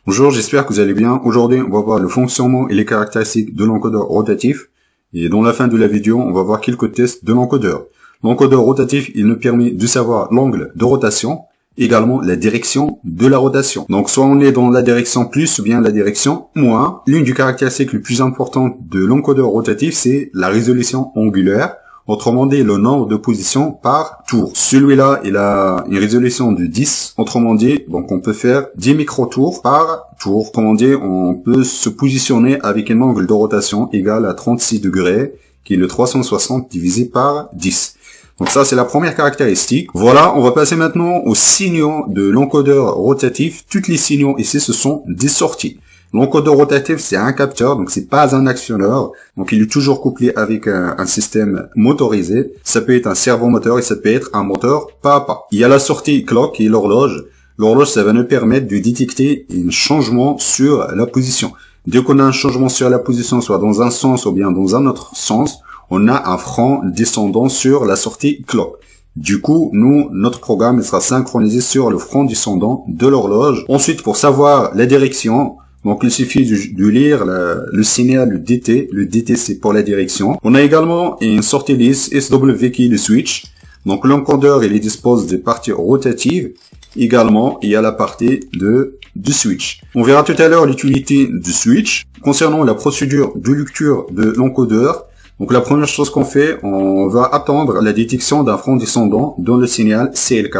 Bonjour, j'espère que vous allez bien. Aujourd'hui, on va voir le fonctionnement et les caractéristiques de l'encodeur rotatif. Et dans la fin de la vidéo, on va voir quelques tests de l'encodeur. L'encodeur rotatif, il nous permet de savoir l'angle de rotation, également la direction de la rotation. Donc, soit on est dans la direction plus ou bien la direction moins. L'une des caractéristiques les plus importantes de l'encodeur rotatif, c'est la résolution angulaire. Autrement dit, le nombre de positions par tour. Celui-là, il a une résolution de 10. Autrement dit, donc on peut faire 10 microtours par tour. Autrement dit, on peut se positionner avec un angle de rotation égal à 36 degrés, qui est le 360 divisé par 10. Donc ça, c'est la première caractéristique. Voilà, on va passer maintenant aux signaux de l'encodeur rotatif. Toutes les signaux ici, ce sont des sorties. L'encodeur rotatif, c'est un capteur, donc c'est pas un actionneur. Donc il est toujours couplé avec un système motorisé. Ça peut être un servomoteur et ça peut être un moteur pas à pas. Il y a la sortie clock et l'horloge. L'horloge, ça va nous permettre de détecter un changement sur la position. Dès qu'on a un changement sur la position, soit dans un sens ou bien dans un autre sens, on a un frein descendant sur la sortie clock. Du coup, notre programme il sera synchronisé sur le frein descendant de l'horloge. Ensuite, pour savoir la direction, donc il suffit de lire le signal, le DT. Le DT, c'est pour la direction. On a également une sortie lisse SW qui est le switch. Donc l'encodeur, il dispose des parties rotatives. Également, il y a la partie du switch. On verra tout à l'heure l'utilité du switch. Concernant la procédure de lecture de l'encodeur, donc la première chose qu'on fait, on va attendre la détection d'un frein descendant dans le signal CLK.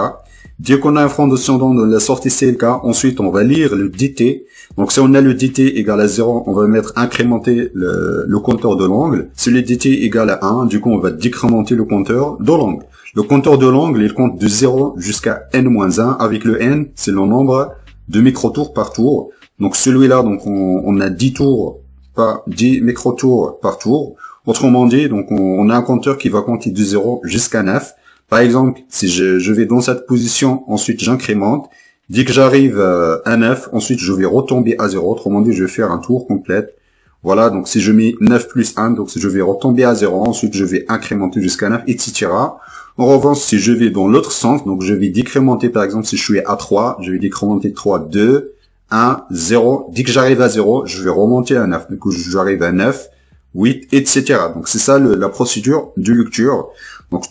Dès qu'on a un frein descendant dans la sortie CLK, ensuite on va lire le DT. Donc si on a le DT égal à 0, on va mettre incrémenter le compteur de l'angle. Si le DT égal à 1, du coup on va décrémenter le compteur de l'angle. Le compteur de l'angle, il compte de 0 jusqu'à n-1. Avec le n, c'est le nombre de microtours par tour. Donc celui-là, donc on a 10 tours, pas 10 microtours par tour. Autrement dit, donc on a un compteur qui va compter de 0 jusqu'à 9. Par exemple, si je vais dans cette position, ensuite j'incrémente. Dès que j'arrive à 9, ensuite je vais retomber à 0. Autrement dit, je vais faire un tour complet. Voilà, donc si je mets 9 plus 1, donc je vais retomber à 0. Ensuite, je vais incrémenter jusqu'à 9, etc. En revanche, si je vais dans l'autre sens, donc je vais décrémenter, par exemple, si je suis à 3, je vais décrémenter 3, 2, 1, 0. Dès que j'arrive à 0, je vais remonter à 9. Du coup, j'arrive à 9, 8, etc. Donc c'est ça la procédure de lecture. Donc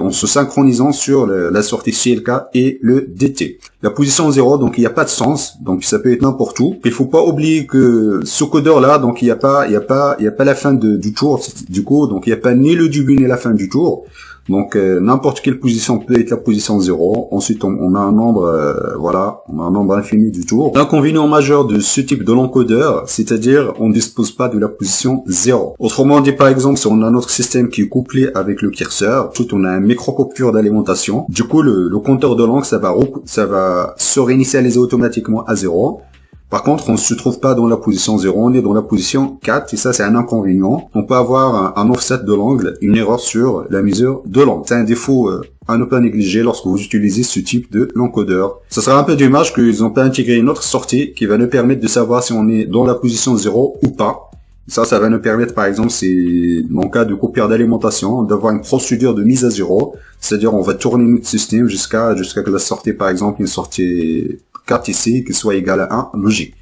en se synchronisant sur la sortie CLK et le DT. La position 0, donc il n'y a pas de sens, donc ça peut être n'importe où. Il faut pas oublier que ce codeur là, donc il n'y a pas la fin du tour, du coup, donc il n'y a pas ni le début ni la fin du tour. Donc n'importe quelle position peut être la position 0. Ensuite on a un nombre on a un nombre infini du tour. L'inconvénient majeur de ce type de l'encodeur, c'est-à-dire on ne dispose pas de la position 0. Autrement dit, par exemple, si on a notre système qui est couplé avec le curseur, ensuite on a un micro-coupure d'alimentation. Du coup le compteur de l'angle ça va se réinitialiser automatiquement à 0. Par contre, on ne se trouve pas dans la position 0, on est dans la position 4, et ça c'est un inconvénient. On peut avoir un offset de l'angle, une erreur sur la mesure de l'angle. C'est un défaut à ne pas négliger lorsque vous utilisez ce type de l'encodeur. Ce sera un peu dommage qu'ils n'ont pas intégré une autre sortie qui va nous permettre de savoir si on est dans la position 0 ou pas. Ça va nous permettre, par exemple, c'est en cas de coupure d'alimentation, d'avoir une procédure de mise à 0. C'est-à-dire, on va tourner notre système jusqu'à que la sortie, par exemple, une sortie 4 ici, qui soit égale à 1, logique.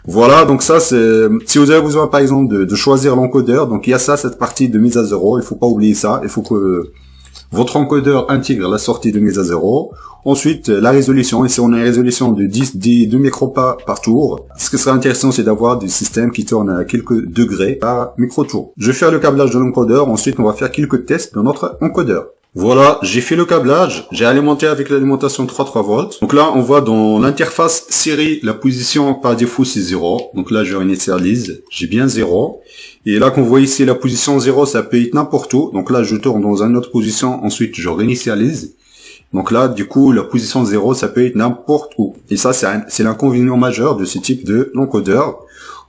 Voilà, donc ça, c'est, si vous avez besoin, par exemple, de choisir l'encodeur, donc il y a cette partie de mise à 0, il faut pas oublier ça, il faut que votre encodeur intègre la sortie de mise à 0. Ensuite, la résolution. Ici, on a une résolution de 2 micropas par tour. Ce qui serait intéressant, c'est d'avoir des systèmes qui tournent à quelques degrés par microtour. Je vais faire le câblage de l'encodeur. Ensuite, on va faire quelques tests de notre encodeur. Voilà, j'ai fait le câblage. J'ai alimenté avec l'alimentation 3 volts. Donc là, on voit dans l'interface série, la position par défaut, c'est 0. Donc là, je réinitialise. J'ai bien 0. Et là, qu'on voit ici, la position 0, ça peut être n'importe où. Donc là, je tourne dans une autre position. Ensuite, je réinitialise. Donc là, du coup, la position 0, ça peut être n'importe où. Et ça, c'est l'inconvénient majeur de ce type de l'encodeur.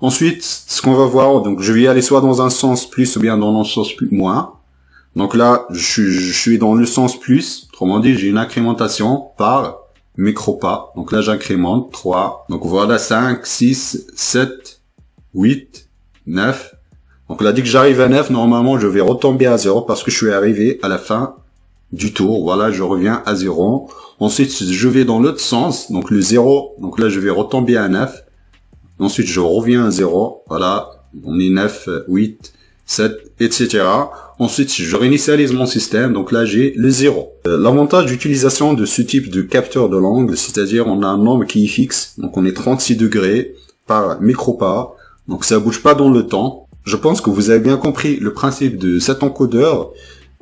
Ensuite, ce qu'on va voir, donc je vais aller soit dans un sens plus ou bien dans un sens moins. Donc là, je suis dans le sens plus. Autrement dit, j'ai une incrémentation par micropas. Donc là, j'incrémente 3. Donc voilà, 5, 6, 7, 8, 9. Donc là, dès que j'arrive à 9, normalement, je vais retomber à 0 parce que je suis arrivé à la fin du tour. Voilà, je reviens à 0. Ensuite, je vais dans l'autre sens, donc le 0. Donc là, je vais retomber à 9. Ensuite, je reviens à 0. Voilà, on est 9, 8, 7, etc. Ensuite, je réinitialise mon système. Donc là, j'ai le 0. L'avantage d'utilisation de ce type de capteur de l'angle, c'est-à-dire on a un angle qui est fixe. Donc on est 36 degrés par micropas. Donc ça bouge pas dans le temps. Je pense que vous avez bien compris le principe de cet encodeur.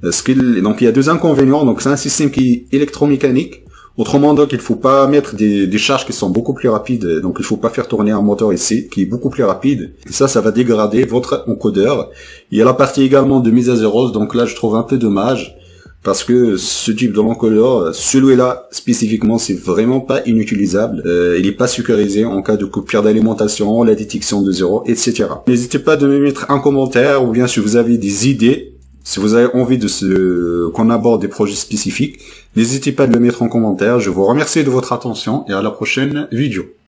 Donc il y a deux inconvénients. Donc c'est un système qui est électromécanique. Autrement, donc, il faut pas mettre des charges qui sont beaucoup plus rapides. Donc, il faut pas faire tourner un moteur ici, qui est beaucoup plus rapide. Et ça va dégrader votre encodeur. Il y a la partie également de mise à zéro. Donc là, je trouve un peu dommage. Parce que ce type de l'encodeur, celui-là, spécifiquement, c'est vraiment pas inutilisable. Il est pas sécurisé en cas de coupure d'alimentation, la détection de zéro, etc. N'hésitez pas de me mettre un commentaire, ou bien si vous avez des idées, si vous avez envie qu'on aborde des projets spécifiques, n'hésitez pas à le mettre en commentaire. Je vous remercie de votre attention et à la prochaine vidéo.